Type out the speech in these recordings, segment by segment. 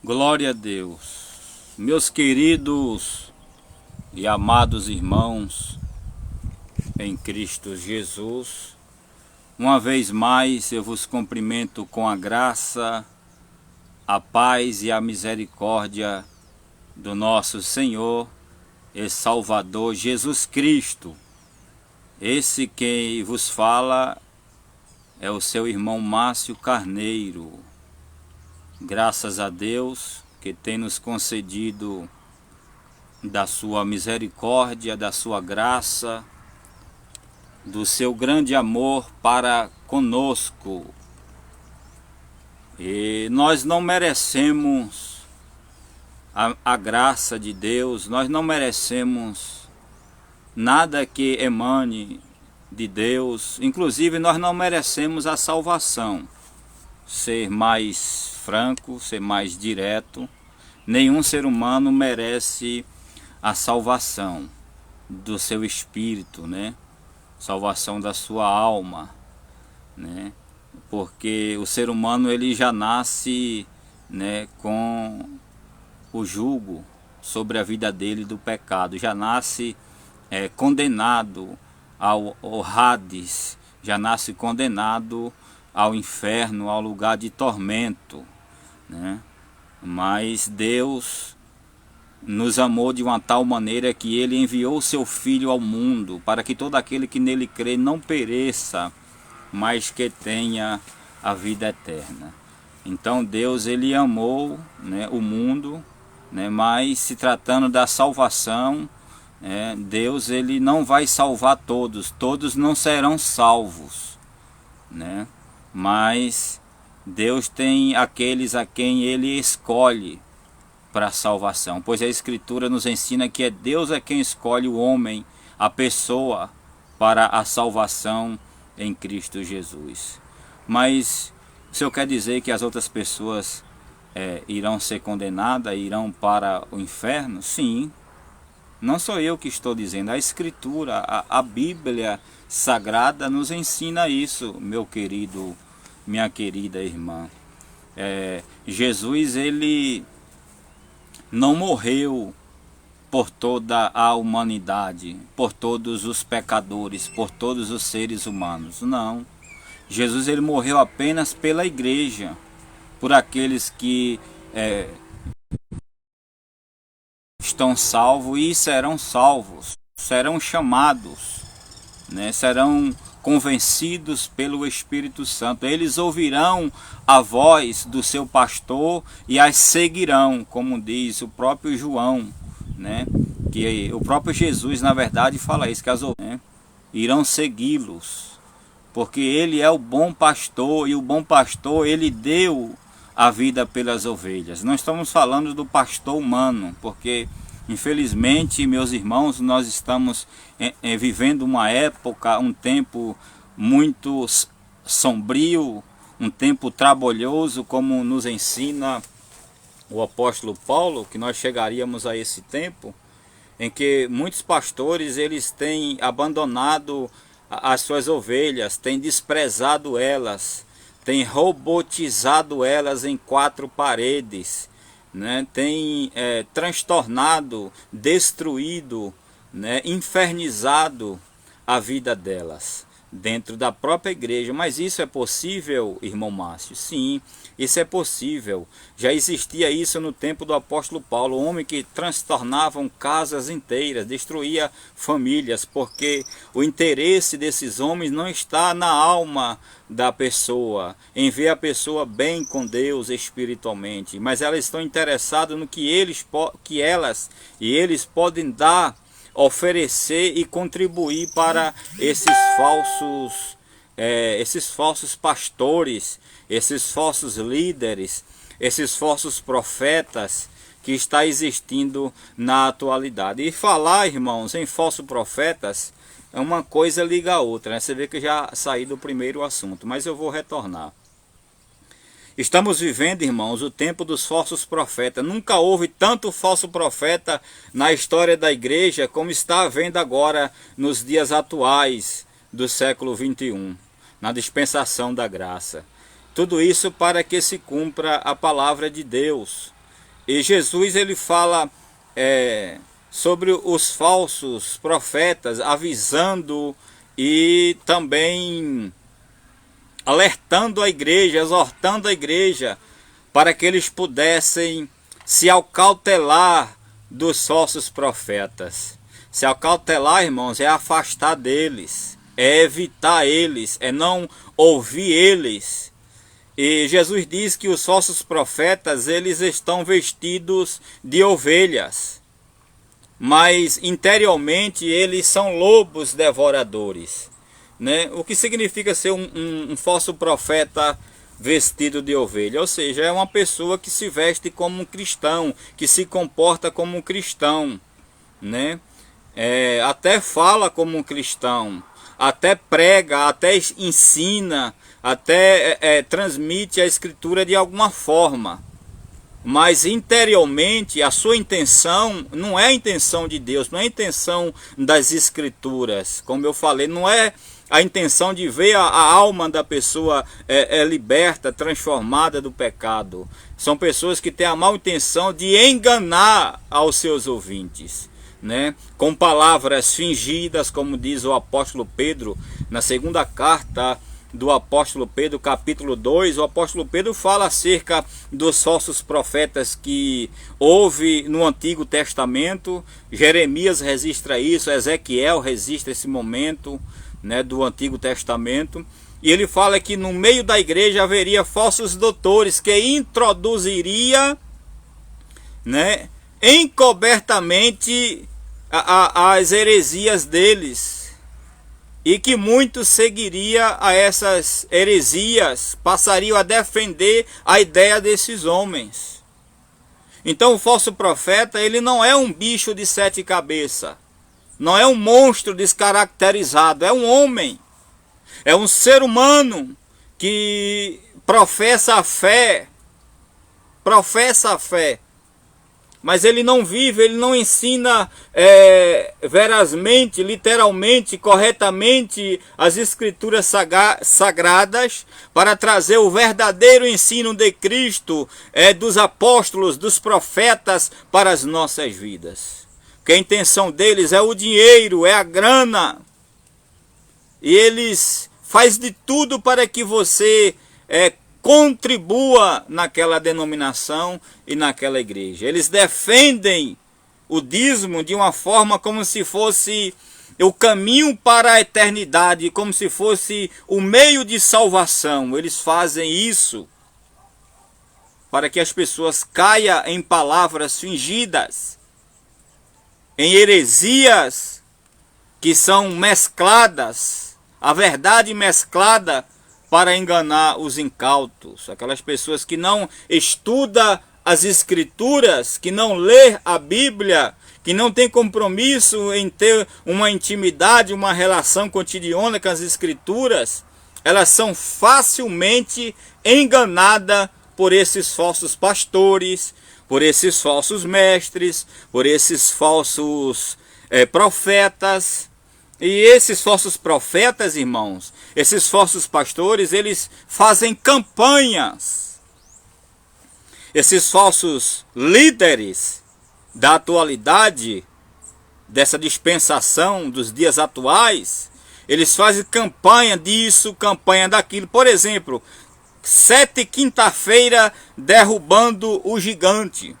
Glória a Deus, meus queridos e amados irmãos em Cristo Jesus, uma vez mais eu vos cumprimento com a graça, a paz e a misericórdia do nosso Senhor e Salvador Jesus Cristo. Esse que vos fala é o seu irmão Márcio Carneiro. Graças a Deus que tem nos concedido da sua misericórdia, da sua graça, do seu grande amor para conosco. E nós não merecemos a graça de Deus, nós não merecemos nada que emane de Deus, inclusive nós não merecemos a salvação. Ser mais franco, ser mais direto, nenhum ser humano merece a salvação do seu espírito, né? Salvação da sua alma, né? Porque o ser humano ele já nasce, né, com o jugo sobre a vida dele do pecado, já nasce condenado ao Hades, já nasce condenado ao inferno, ao lugar de tormento, né? Mas Deus nos amou de uma tal maneira que Ele enviou o seu Filho ao mundo, para que todo aquele que nele crê não pereça, mas que tenha a vida eterna. Então Deus ele amou, né, o mundo, né, mas se tratando da salvação, Deus ele não vai salvar todos, todos não serão salvos, né? Mas Deus tem aqueles a quem Ele escolhe para a salvação, pois a Escritura nos ensina que é Deus quem escolhe o homem, a pessoa, para a salvação em Cristo Jesus. Mas o Senhor quer dizer que as outras pessoas irão ser condenadas, irão para o inferno? Sim, não sou eu que estou dizendo, a Escritura, a Bíblia Sagrada nos ensina isso, meu querido, minha querida irmã. Jesus ele não morreu por toda a humanidade, por todos os pecadores, por todos os seres humanos, não. Jesus ele morreu apenas pela igreja, por aqueles que estão salvos e serão salvos, serão chamados, né? Serão convencidos pelo Espírito Santo. Eles ouvirão a voz do seu pastor e as seguirão, como diz o próprio João, né? Que o próprio Jesus na verdade fala isso, que as ovelhas, né, irão segui-los, porque ele é o bom pastor, e o bom pastor ele deu a vida pelas ovelhas. Não estamos falando do pastor humano, porque infelizmente, meus irmãos, nós estamos vivendo uma época, um tempo muito sombrio, um tempo trabalhoso, como nos ensina o apóstolo Paulo, que nós chegaríamos a esse tempo em que muitos pastores eles têm abandonado as suas ovelhas, têm desprezado elas, têm robotizado elas em quatro paredes, né? Tem transtornado, destruído, né? Infernizado a vida delas dentro da própria igreja. Mas isso é possível, irmão Márcio? Sim, isso é possível. Já existia isso no tempo do apóstolo Paulo, homem que transtornavam casas inteiras, destruía famílias, porque o interesse desses homens não está na alma da pessoa, em ver a pessoa bem com Deus espiritualmente, mas elas estão interessadas no que elas podem dar, oferecer e contribuir para esses falsos pastores, esses falsos líderes, esses falsos profetas que está existindo na atualidade. E falar, irmãos, em falsos profetas, uma coisa liga a outra, né? Você vê que eu já saí do primeiro assunto, mas eu vou retornar. Estamos vivendo, irmãos, o tempo dos falsos profetas. Nunca houve tanto falso profeta na história da igreja como está havendo agora nos dias atuais do século 21, na dispensação da graça. Tudo isso para que se cumpra a palavra de Deus. E Jesus ele fala sobre os falsos profetas, avisando e também alertando a igreja, exortando a igreja para que eles pudessem se acautelar dos falsos profetas. Se acautelar, irmãos, é afastar deles, é evitar eles, é não ouvir eles. E Jesus diz que os falsos profetas, eles estão vestidos de ovelhas, mas interiormente eles são lobos devoradores, né? O que significa ser um falso profeta vestido de ovelha? Ou seja, é uma pessoa que se veste como um cristão, que se comporta como um cristão, né? Até fala como um cristão, até prega, até ensina, até transmite a escritura de alguma forma, mas interiormente a sua intenção não é a intenção de Deus, não é a intenção das escrituras. Como eu falei, não é a intenção de ver a alma da pessoa liberta, transformada do pecado. São pessoas que têm a má intenção de enganar aos seus ouvintes, né? Com palavras fingidas, como diz o apóstolo Pedro na segunda carta do apóstolo Pedro, capítulo 2, o apóstolo Pedro fala acerca dos falsos profetas que houve no Antigo Testamento. Jeremias registra isso, Ezequiel registra esse momento, né, do Antigo Testamento. E ele fala que no meio da igreja haveria falsos doutores que introduziria, né, encobertamente as heresias deles, e que muitos seguiriam a essas heresias, passariam a defender a ideia desses homens. Então o falso profeta, ele não é um bicho de 7 cabeças, não é um monstro descaracterizado, é um homem, é um ser humano que professa a fé, mas ele não vive, ele não ensina verazmente, literalmente, corretamente as escrituras sagradas para trazer o verdadeiro ensino de Cristo, dos apóstolos, dos profetas para as nossas vidas. Porque a intenção deles é o dinheiro, é a grana, e eles fazem de tudo para que você contribua naquela denominação e naquela igreja. Eles defendem o dízimo de uma forma como se fosse o caminho para a eternidade, como se fosse o meio de salvação. Eles fazem isso para que as pessoas caiam em palavras fingidas, em heresias que são mescladas, a verdade mesclada para enganar os incautos, aquelas pessoas que não estudam as escrituras, que não lê a Bíblia, que não tem compromisso em ter uma intimidade, uma relação cotidiana com as escrituras. Elas são facilmente enganadas por esses falsos pastores, por esses falsos mestres, por esses falsos profetas. E esses falsos profetas, irmãos, esses falsos pastores, eles fazem campanhas. Esses falsos líderes da atualidade, dessa dispensação dos dias atuais, eles fazem campanha disso, campanha daquilo. Por exemplo, 7 quinta-feira derrubando o gigante,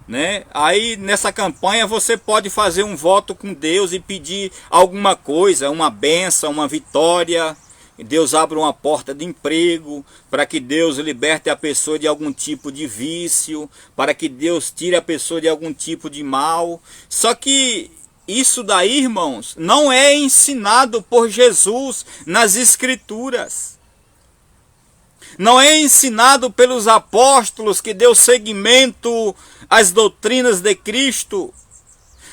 né? Aí nessa campanha você pode fazer um voto com Deus e pedir alguma coisa, uma bênção, uma vitória. Deus abre uma porta de emprego, para que Deus liberte a pessoa de algum tipo de vício, para que Deus tire a pessoa de algum tipo de mal. Só que isso daí, irmãos, não é ensinado por Jesus nas Escrituras. Não é ensinado pelos apóstolos que deu seguimento às doutrinas de Cristo.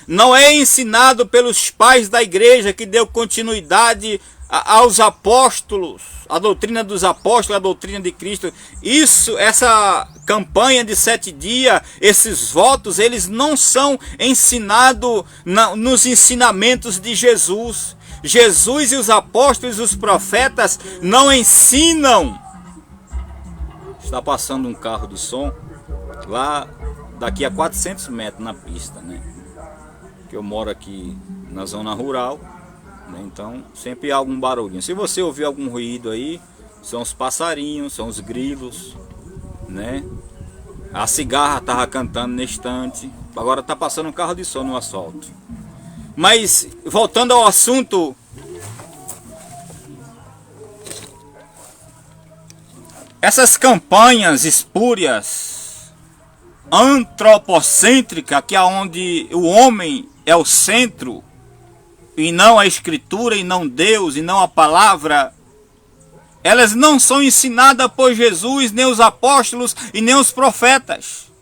Não é ensinado pelos pais da igreja que deu continuidade aos apóstolos, a doutrina dos apóstolos, a doutrina de Cristo. Essa campanha de 7 dias, esses votos, eles não são ensinados nos ensinamentos de Jesus. Jesus e os apóstolos e os profetas não ensinam. Está passando um carro de som. lá daqui a 400 metros na pista, né? Que eu moro aqui na zona rural, né? Então sempre há algum barulhinho. Se você ouvir algum ruído aí, são os passarinhos, são os grilos, né? A cigarra tava cantando nesse instante. Agora tá passando um carro de som no asfalto. Mas voltando ao assunto, essas campanhas espúrias, antropocêntricas, que é onde o homem é o centro, e não a escritura, e não Deus, e não a palavra, elas não são ensinadas por Jesus, nem os apóstolos e nem os profetas.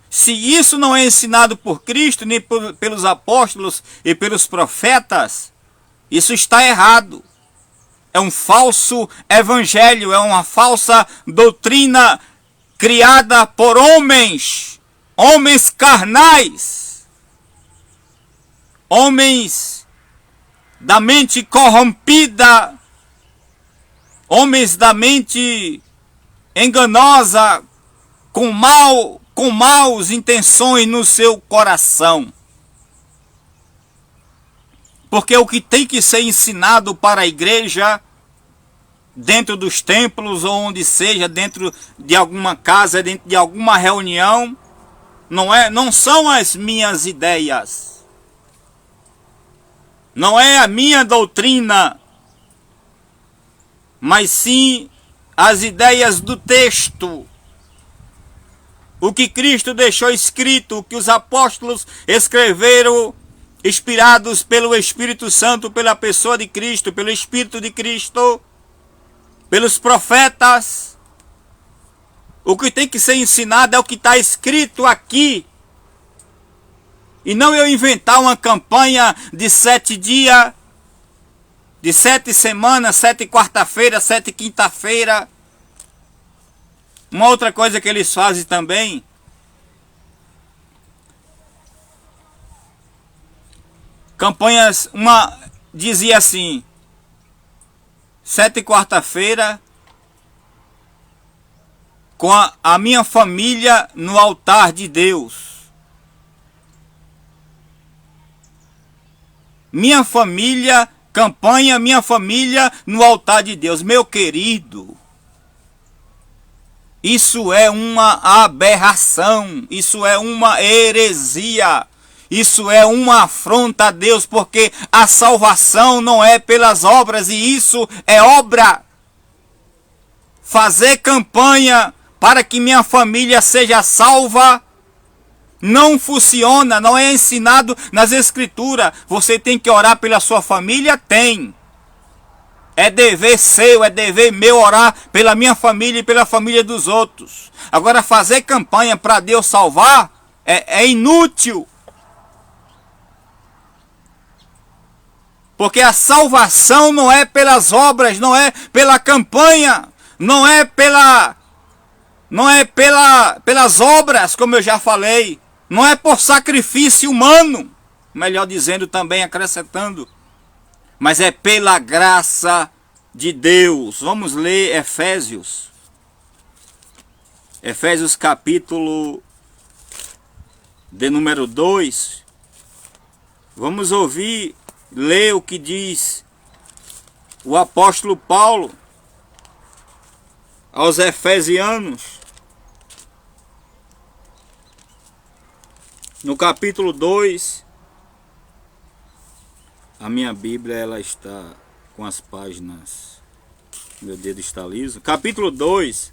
Se isso não é ensinado por Cristo, nem pelos apóstolos e pelos profetas, isso está errado. É um falso evangelho, é uma falsa doutrina criada por homens, homens carnais, homens da mente corrompida, homens da mente enganosa, com maus intenções no seu coração. Porque o que tem que ser ensinado para a igreja, dentro dos templos ou onde seja, dentro de alguma casa, dentro de alguma reunião, não são as minhas ideias. Não é a minha doutrina, mas sim as ideias do texto. O que Cristo deixou escrito, o que os apóstolos escreveram, inspirados pelo Espírito Santo, pela pessoa de Cristo, pelo Espírito de Cristo, pelos profetas. O que tem que ser ensinado é o que está escrito aqui. E não eu inventar uma campanha de 7 dias, de 7 semanas, 7 quarta-feira, 7 quinta-feira. Uma outra coisa que eles fazem também, campanhas, uma dizia assim, 7 quarta-feira, com a minha família no altar de Deus. Minha família, campanha, minha família no altar de Deus. Meu querido, isso é uma aberração, isso é uma heresia, isso é uma afronta a Deus, porque a salvação não é pelas obras, e isso é obra. Fazer campanha para que minha família seja salva não funciona, não é ensinado nas escrituras. Você tem que orar pela sua família? Tem. É dever seu, é dever meu orar pela minha família e pela família dos outros. Agora, fazer campanha para Deus salvar é inútil. Porque a salvação não é pelas obras, não é pela campanha, não é pelas obras, como eu já falei. Não é por sacrifício humano, melhor dizendo também, acrescentando. Mas é pela graça de Deus. Vamos ler Efésios. Efésios capítulo de número 2. Vamos ouvir, ler o que diz o apóstolo Paulo aos Efesianos. No capítulo 2, a minha Bíblia ela está com as páginas, meu dedo está liso. Capítulo 2,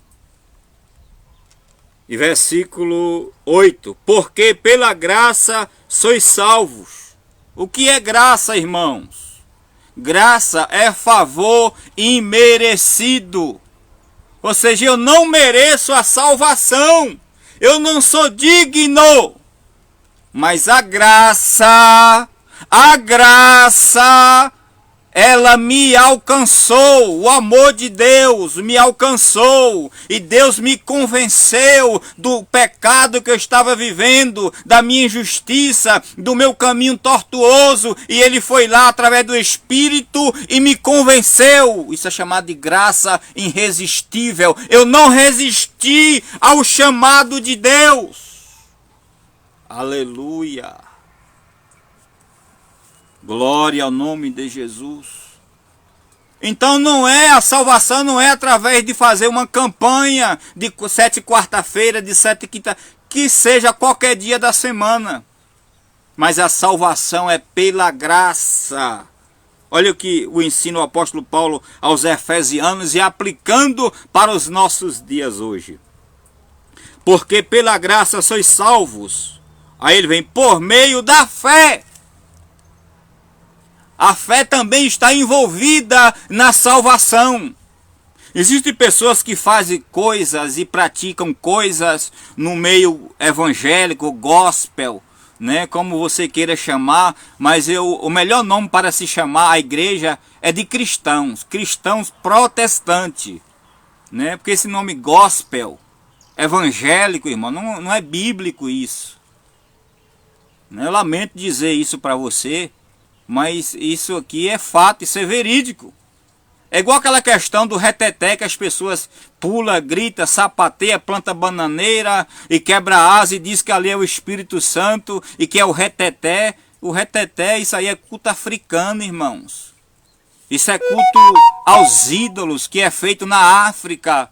e versículo 8. Porque pela graça sois salvos. O que é graça, irmãos? Graça é favor imerecido. Ou seja, eu não mereço a salvação. Eu não sou digno. Mas a graça ela me alcançou, o amor de Deus me alcançou, e Deus me convenceu do pecado que eu estava vivendo, da minha injustiça, do meu caminho tortuoso, e Ele foi lá através do Espírito e me convenceu. Isso é chamado de graça irresistível. Eu não resisti ao chamado de Deus. Aleluia. Glória ao nome de Jesus. Então a salvação não é através de fazer uma campanha de 7 quarta-feira, de 7 quinta, que seja qualquer dia da semana. Mas a salvação é pela graça. Olha o que o ensina o apóstolo Paulo aos Efesianos e aplicando para os nossos dias hoje. Porque pela graça sois salvos. Aí ele vem, por meio da fé. A fé também está envolvida na salvação. Existem pessoas que fazem coisas e praticam coisas no meio evangélico, gospel, né, como você queira chamar, mas o melhor nome para se chamar a igreja é de cristãos protestantes, né, porque esse nome gospel, evangélico, irmão, não é bíblico isso. Eu lamento dizer isso para você, mas isso aqui é fato, isso é verídico. É igual aquela questão do reteté que as pessoas pula, grita, sapateia, planta bananeira e quebra asa e diz que ali é o Espírito Santo e que é o reteté. O reteté, isso aí é culto africano, irmãos. Isso é culto aos ídolos que é feito na África.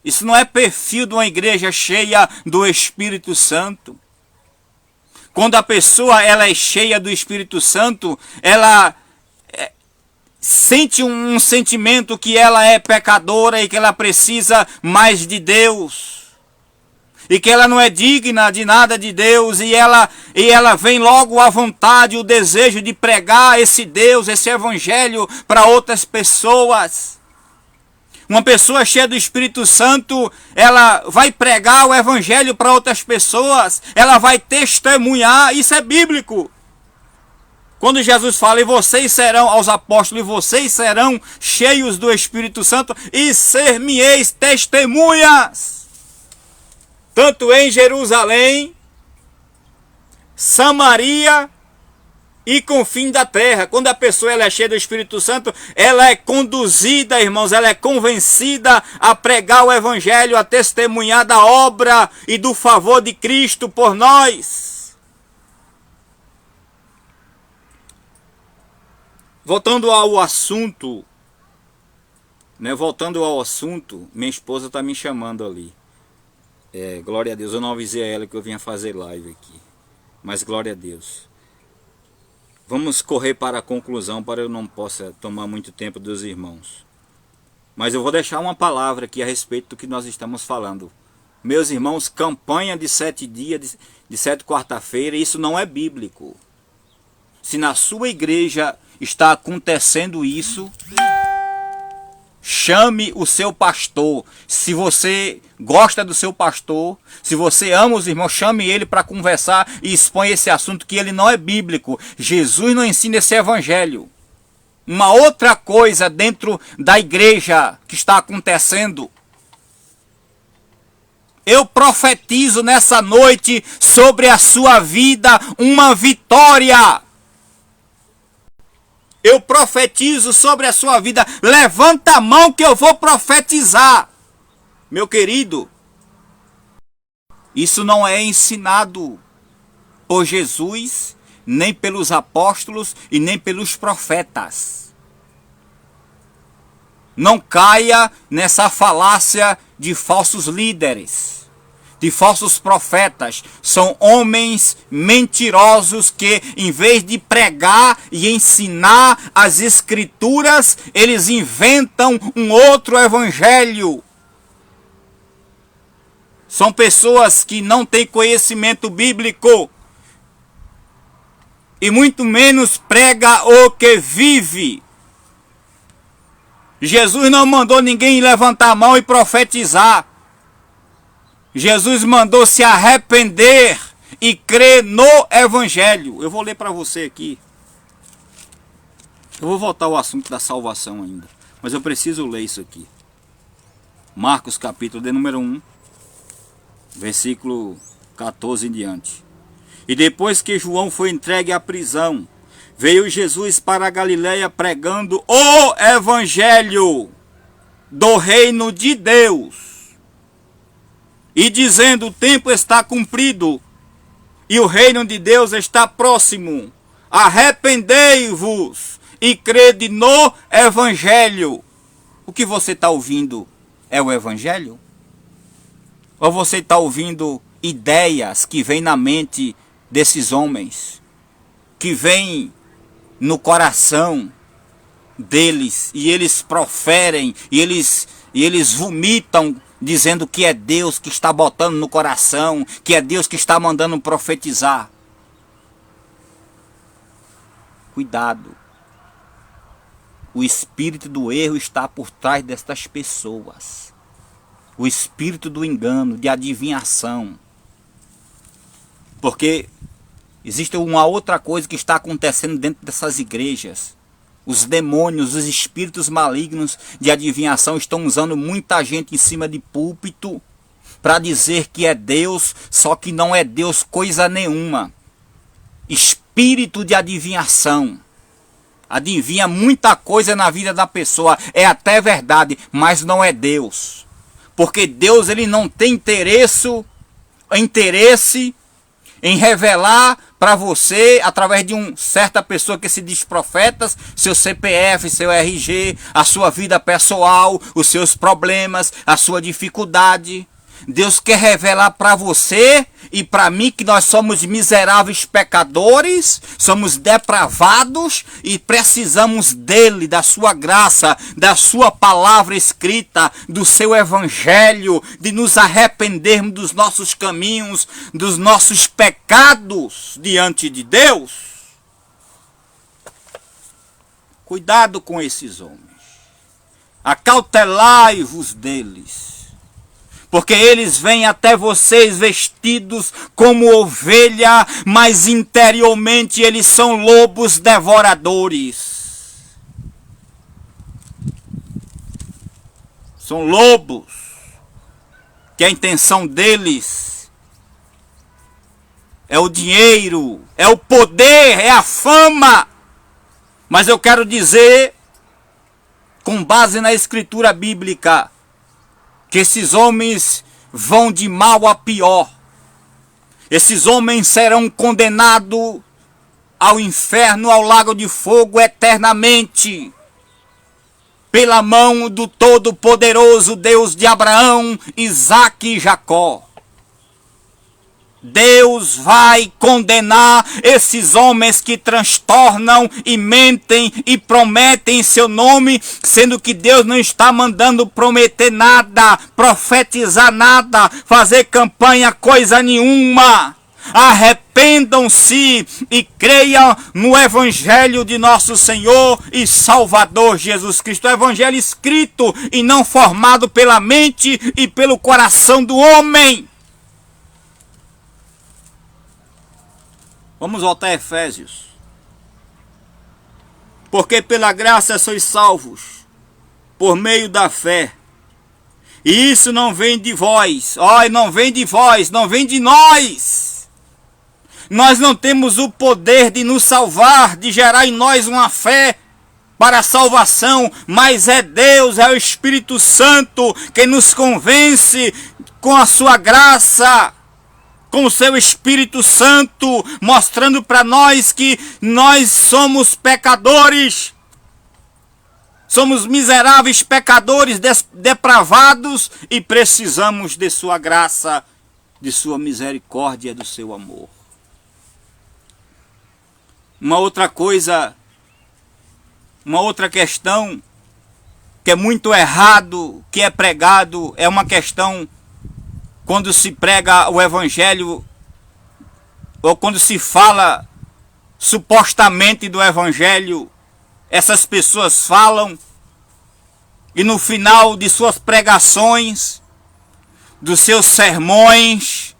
Isso não é perfil de uma igreja cheia do Espírito Santo. Quando a pessoa ela é cheia do Espírito Santo, ela sente um sentimento que ela é pecadora e que ela precisa mais de Deus. E que ela não é digna de nada de Deus. E ela vem logo à vontade, o desejo de pregar esse Deus, esse Evangelho para outras pessoas. Uma pessoa cheia do Espírito Santo, ela vai pregar o Evangelho para outras pessoas, ela vai testemunhar, isso é bíblico. Quando Jesus fala, e vocês serão, aos apóstolos, e vocês serão cheios do Espírito Santo, e ser-me-eis testemunhas, tanto em Jerusalém, Samaria e com o fim da terra. Quando a pessoa ela é cheia do Espírito Santo, ela é conduzida, irmãos, ela é convencida a pregar o Evangelho, a testemunhar da obra e do favor de Cristo por nós. Voltando ao assunto, minha esposa está me chamando ali. Glória a Deus, eu não avisei a ela que eu vinha fazer live aqui, mas glória a Deus. Vamos correr para a conclusão, para eu não possa tomar muito tempo dos irmãos. Mas eu vou deixar uma palavra aqui a respeito do que nós estamos falando. Meus irmãos, campanha de 7 dias, de 7 quarta-feira, isso não é bíblico. Se na sua igreja está acontecendo isso, chame o seu pastor. Se você gosta do seu pastor, se você ama os irmãos, chame ele para conversar e expõe esse assunto que ele não é bíblico. Jesus não ensina esse evangelho. Uma outra coisa dentro da igreja que está acontecendo. Eu profetizo nessa noite sobre a sua vida uma vitória. Eu profetizo sobre a sua vida. Levanta a mão que eu vou profetizar. Meu querido, isso não é ensinado por Jesus, nem pelos apóstolos e nem pelos profetas. Não caia nessa falácia de falsos líderes, de falsos profetas. São homens mentirosos que, em vez de pregar e ensinar as escrituras, eles inventam um outro evangelho. São pessoas que não têm conhecimento bíblico e muito menos prega o que vive. Jesus não mandou ninguém levantar a mão e profetizar. Jesus mandou se arrepender e crer no Evangelho. Eu vou ler para você aqui. Eu vou voltar ao assunto da salvação ainda, mas eu preciso ler isso aqui. Marcos capítulo de número 1, versículo 14 em diante. E depois que João foi entregue à prisão, veio Jesus para a Galiléia pregando o evangelho do reino de Deus e dizendo: o tempo está cumprido e o reino de Deus está próximo. Arrependei-vos e crede no evangelho. O que você está ouvindo é o evangelho? Ou você está ouvindo ideias que vêm na mente desses homens, que vêm no coração deles, e eles proferem, e eles vomitam, dizendo que é Deus que está botando no coração, que é Deus que está mandando profetizar? Cuidado. O espírito do erro está por trás destas pessoas. O espírito do engano, de adivinhação. Porque existe uma outra coisa que está acontecendo dentro dessas igrejas. Os demônios, os espíritos malignos de adivinhação estão usando muita gente em cima de púlpito para dizer que é Deus, só que não é Deus coisa nenhuma. Espírito de adivinhação. Adivinha muita coisa na vida da pessoa, é até verdade, mas não é Deus. Porque Deus, ele não tem interesse em revelar para você, através de uma certa pessoa que se diz profetas, seu CPF, seu RG, a sua vida pessoal, os seus problemas, a sua dificuldade. Deus quer revelar para você e para mim que nós somos miseráveis pecadores, somos depravados e precisamos dele, da sua graça, da sua palavra escrita, do seu evangelho, de nos arrependermos dos nossos caminhos, dos nossos pecados diante de Deus. Cuidado com esses homens. Acautelai-vos deles. Porque eles vêm até vocês vestidos como ovelha, mas interiormente eles são lobos devoradores. São lobos, que a intenção deles é o dinheiro, é o poder, é a fama. Mas eu quero dizer, com base na escritura bíblica, que esses homens vão de mal a pior. Esses homens serão condenados ao inferno, ao lago de fogo eternamente, pela mão do Todo-Poderoso Deus de Abraão, Isaque e Jacó. Deus vai condenar esses homens que transtornam e mentem e prometem em seu nome, sendo que Deus não está mandando prometer nada, profetizar nada, fazer campanha coisa nenhuma. Arrependam-se e creiam no Evangelho de nosso Senhor e Salvador Jesus Cristo. O Evangelho escrito e não formado pela mente e pelo coração do homem. Vamos voltar a Efésios. Porque pela graça sois salvos, por meio da fé. E isso não vem de vós. Não vem de vós, não vem de nós. Nós não temos o poder de nos salvar, de gerar em nós uma fé para a salvação. Mas é Deus, é o Espírito Santo que nos convence com a sua graça, com o seu Espírito Santo, mostrando para nós que nós somos pecadores, somos miseráveis pecadores, depravados e precisamos de sua graça, de sua misericórdia, do seu amor. Uma outra coisa, uma outra questão que é muito errado, que é pregado, é uma questão quando se prega o evangelho, ou quando se fala supostamente do evangelho, essas pessoas falam e no final de suas pregações, dos seus sermões,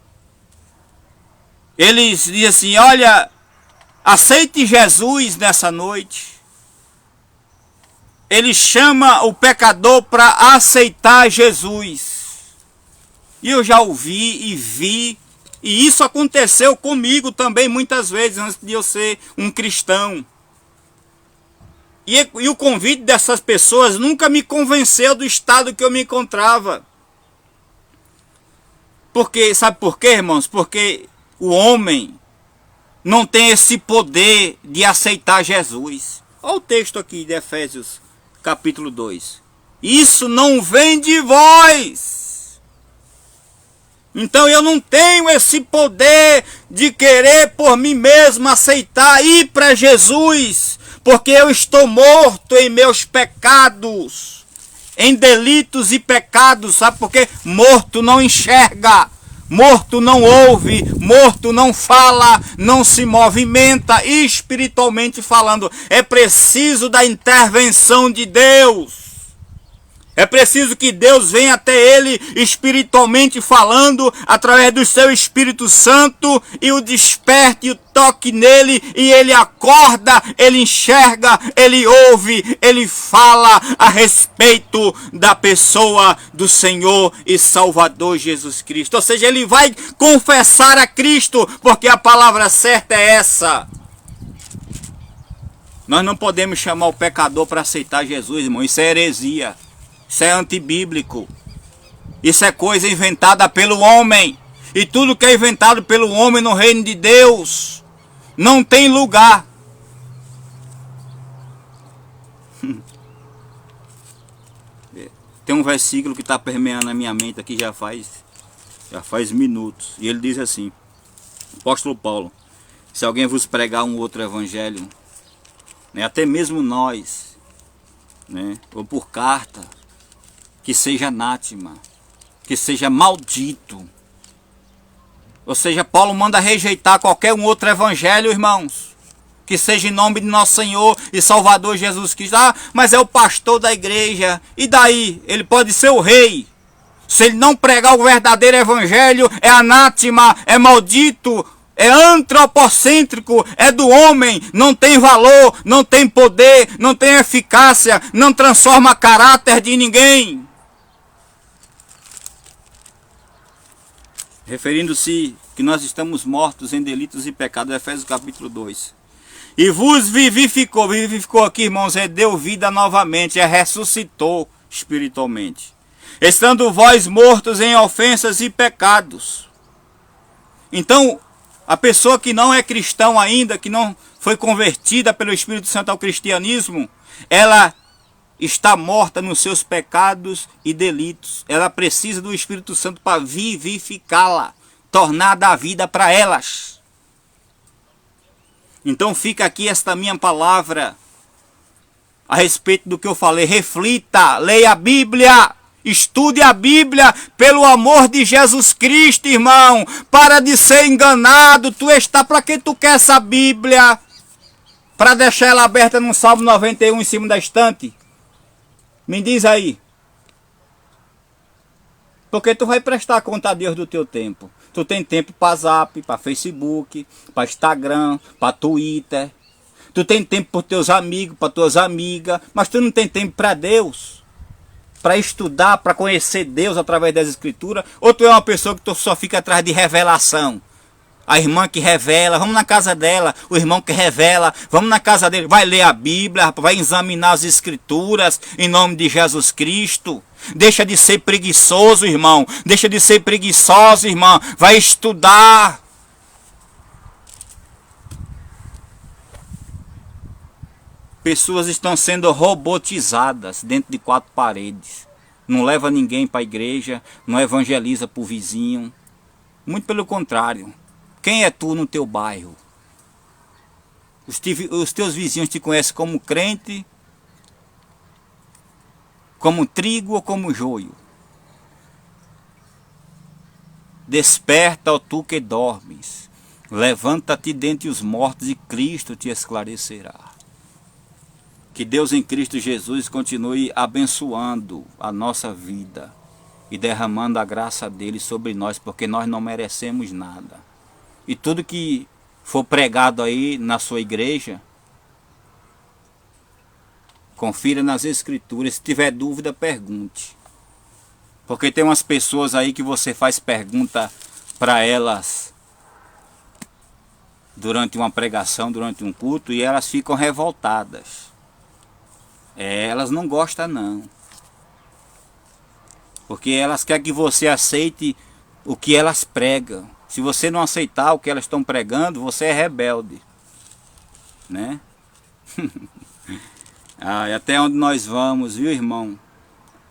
eles dizem assim: olha, aceite Jesus nessa noite, ele chama o pecador para aceitar Jesus. E eu já ouvi e vi, e isso aconteceu comigo também muitas vezes, antes de eu ser um cristão. E o convite dessas pessoas nunca me convenceu do estado que eu me encontrava. Porque, sabe por quê, irmãos? Porque o homem não tem esse poder de aceitar Jesus. Olha o texto aqui de Efésios, capítulo 2. Isso não vem de vós. Então eu não tenho esse poder de querer por mim mesmo aceitar, ir para Jesus, porque eu estou morto em meus pecados, em delitos e pecados, sabe por quê? Morto não enxerga, morto não ouve, morto não fala, não se movimenta, espiritualmente falando. É preciso da intervenção de Deus. É preciso que Deus venha até ele espiritualmente falando, através do seu Espírito Santo, e o desperte, e o toque nele, e ele acorda, ele enxerga, ele ouve, ele fala a respeito da pessoa do Senhor e Salvador Jesus Cristo. Ou seja, ele vai confessar a Cristo, porque a palavra certa é essa. Nós não podemos chamar o pecador para aceitar Jesus, irmão, isso é heresia. Isso é antibíblico. Isso é coisa inventada pelo homem. E tudo que é inventado pelo homem no reino de Deus não tem lugar. Tem um versículo que está permeando a minha mente aqui já faz minutos. E ele diz assim, apóstolo Paulo: se alguém vos pregar um outro evangelho, né, até mesmo nós, né, ou por carta, que seja anátema, que seja maldito. Ou seja, Paulo manda rejeitar qualquer um outro evangelho, irmãos, que seja em nome de nosso Senhor e Salvador Jesus Cristo. Ah, mas é o pastor da igreja, e daí? Ele pode ser o rei. Se ele não pregar o verdadeiro evangelho, é anátema, é maldito, é antropocêntrico, é do homem, não tem valor, não tem poder, não tem eficácia, não transforma caráter de ninguém. Referindo-se que nós estamos mortos em delitos e pecados, Efésios capítulo 2. E vos vivificou aqui, irmãos, é deu vida novamente, é ressuscitou espiritualmente. Estando vós mortos em ofensas e pecados. Então, a pessoa que não é cristão ainda, que não foi convertida pelo Espírito Santo ao cristianismo, ela está morta nos seus pecados e delitos. Ela precisa do Espírito Santo para vivificá-la, tornar da vida para elas. Então fica aqui esta minha palavra a respeito do que eu falei. Reflita, leia a Bíblia, estude a Bíblia, pelo amor de Jesus Cristo, irmão. Para de ser enganado. Para que tu quer essa Bíblia? Para deixar ela aberta no Salmo 91 em cima da estante? Me diz aí. Porque tu vai prestar conta a Deus do teu tempo. Tu tem tempo para Zap, para Facebook, para Instagram, para Twitter. Tu tem tempo para teus amigos, para tuas amigas. Mas tu não tem tempo para Deus. Para estudar, para conhecer Deus através das Escrituras. Ou tu é uma pessoa que tu só fica atrás de revelação. A irmã que revela, vamos na casa dela. O irmão que revela, vamos na casa dele. Vai ler a Bíblia, vai examinar as Escrituras em nome de Jesus Cristo. Deixa de ser preguiçoso, irmão. Deixa de ser preguiçosa, irmã. Vai estudar. Pessoas estão sendo robotizadas dentro de 4 paredes. Não leva ninguém para a igreja, não evangeliza para o vizinho. Muito pelo contrário. Quem é tu no teu bairro? Os teus vizinhos te conhecem como crente, como trigo ou como joio? Desperta, ó tu que dormes. Levanta-te dentre os mortos e Cristo te esclarecerá. Que Deus em Cristo Jesus continue abençoando a nossa vida e derramando a graça dele sobre nós, porque nós não merecemos nada. E tudo que for pregado aí na sua igreja, Confira nas escrituras. Se tiver dúvida, pergunte. Porque tem umas pessoas aí que você faz pergunta para elas durante uma pregação, durante um culto, e elas ficam revoltadas. Elas não gostam não. Porque elas querem que você aceite o que elas pregam. Se você não aceitar o que elas estão pregando, você é rebelde. Né? E até onde nós vamos, viu, irmão?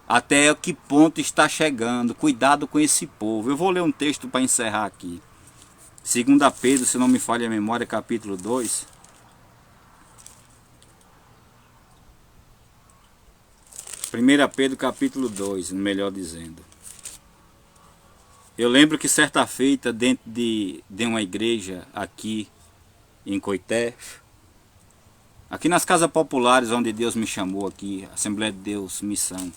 Até que ponto está chegando. Cuidado com esse povo. Eu vou ler um texto para encerrar aqui. 2 Pedro, se não me falha a memória, capítulo 2. Primeira Pedro, capítulo 2, melhor dizendo. Eu lembro que certa feita, dentro de uma igreja aqui em Coité, aqui nas casas populares onde Deus me chamou aqui, Assembleia de Deus, Missão,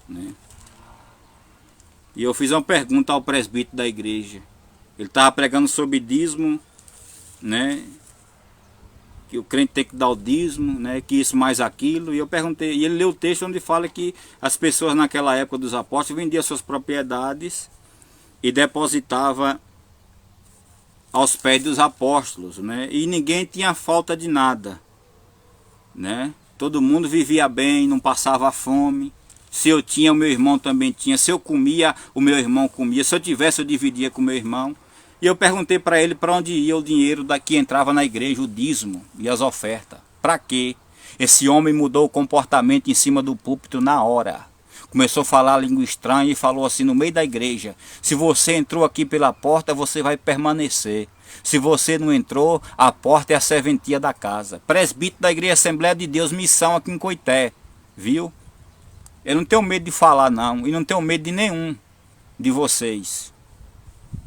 né? E eu fiz uma pergunta ao presbítero da igreja. Ele estava pregando sobre dízimo, né? Que o crente tem que dar o dízimo, né? Que isso mais aquilo. E eu perguntei, e ele leu o texto onde fala que as pessoas naquela época dos apóstolos vendiam suas propriedades e depositava aos pés dos apóstolos, né? E ninguém tinha falta de nada, né? Todo mundo vivia bem, não passava fome. Se eu tinha, o meu irmão também tinha. Se eu comia, o meu irmão comia. Se eu tivesse, eu dividia com o meu irmão. E eu perguntei para ele para onde ia o dinheiro que entrava na igreja, o dízimo e as ofertas. Para quê? Esse homem mudou o comportamento em cima do púlpito na hora. Começou a falar língua estranha e falou assim no meio da igreja: se você entrou aqui pela porta, você vai permanecer. Se você não entrou, a porta é a serventia da casa. Presbítero da Igreja Assembleia de Deus, Missão aqui em Coité. Viu? Eu não tenho medo de falar não. E não tenho medo de nenhum de vocês.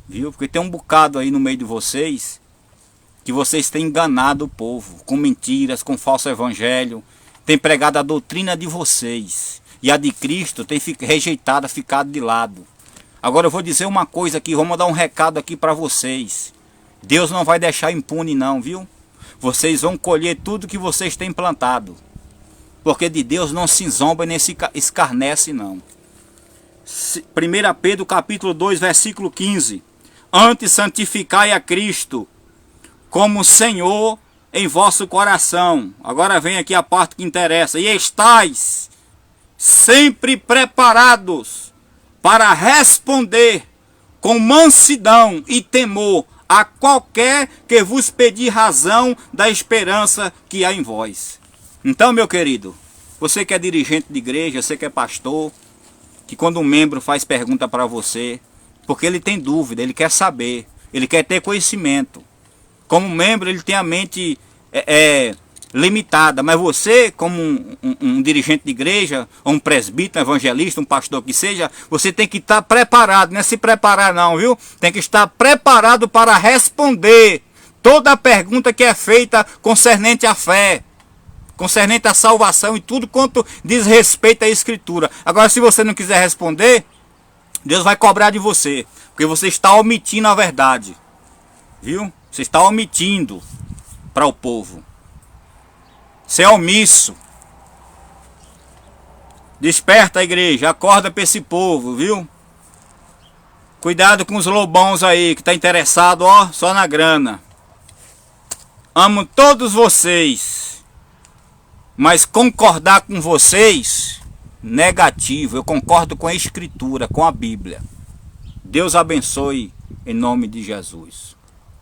Viu? Porque tem um bocado aí no meio de vocês que vocês têm enganado o povo com mentiras, com falso evangelho, tem pregado a doutrina de vocês e a de Cristo tem rejeitado, ficado de lado. Agora eu vou dizer uma coisa aqui, vou mandar um recado aqui para vocês. Deus não vai deixar impune não, viu? Vocês vão colher tudo que vocês têm plantado, porque de Deus não se zomba nem se escarnece não. 1 Pedro capítulo 2 versículo 15. Antes santificai a Cristo como Senhor em vosso coração. Agora vem aqui a parte que interessa. E estais sempre preparados para responder com mansidão e temor a qualquer que vos pedir razão da esperança que há em vós. Então, meu querido, você que é dirigente de igreja, você que é pastor, que quando um membro faz pergunta para você, porque ele tem dúvida, ele quer saber, ele quer ter conhecimento. Como membro, ele tem a mente limitada, mas você, como um dirigente de igreja, um presbítero, um evangelista, um pastor que seja, você tem que estar preparado, não é se preparar não, viu? Tem que estar preparado para responder toda a pergunta que é feita concernente à fé, concernente à salvação e tudo quanto diz respeito à Escritura. Agora, se você não quiser responder, Deus vai cobrar de você, porque você está omitindo a verdade, viu? Você está omitindo para o povo. Você é omisso. Desperta a igreja, acorda para esse povo, viu? Cuidado com os lobões aí, que está interessado, ó, só na grana. Amo todos vocês, mas concordar com vocês, negativo. Eu concordo com a Escritura, com a Bíblia. Deus abençoe em nome de Jesus.